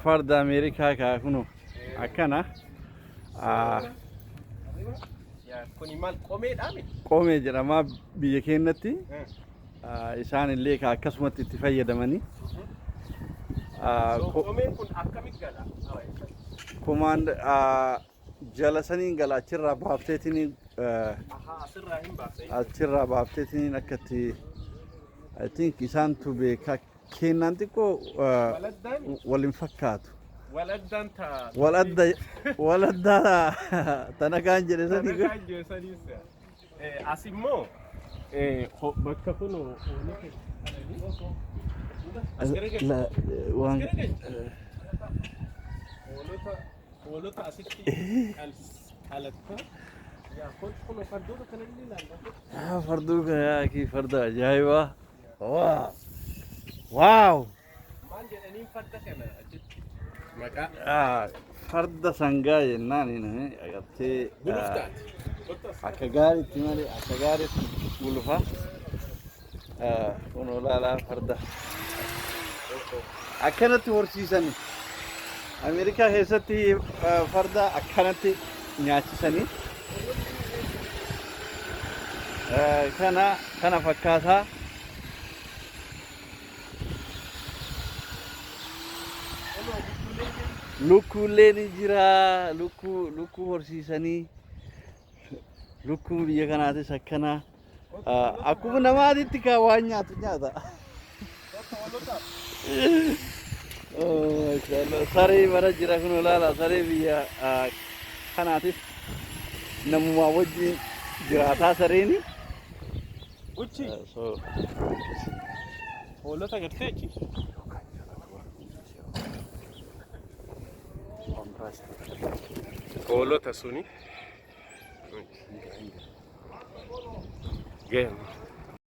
farda Amerikaa kaa kunu akkana kuni maal qomeedhaami? Qomee jedhama biyya keenyatti isaan illee akkasumatti itti fayyadamanii qomeen kun akkamitti gala? kumaan jala saniin gala achirraa baafteetiin asirraa hin baafne achirraa baafteetiin akkatti I think isaantu beeka keennan xiqqoo waliin fakkaatu. Waladda tanakaan jedhe sanii asimmoo bakka kun hoolota asitti halatta kun fardoota kana illee ilaalla. Farduu kana kii farda ajaa'ibaa. Wow! Maal jedhanii farda kana achitti maqaa? Farda sangaa jennaan agartee akka gaariitti malee akka gaariitti gulufa. Kun olaalaa farda akkanatti horsiisanii Ameerikaa keessatti farda akkanatti nyaachisanii kana fakkaataa. Lukkuulee ni jira, lukkuu horsiisanii lukkuun biyya kanaatis akkana akkuma namaatitti kaa waan nyaatu nyaata. Saree bara jira kun olaala saree biyya kanaatis namumaa wajjin jiraataa sareeni. Uchi hoolota garteechi. Hoolota suni. Game.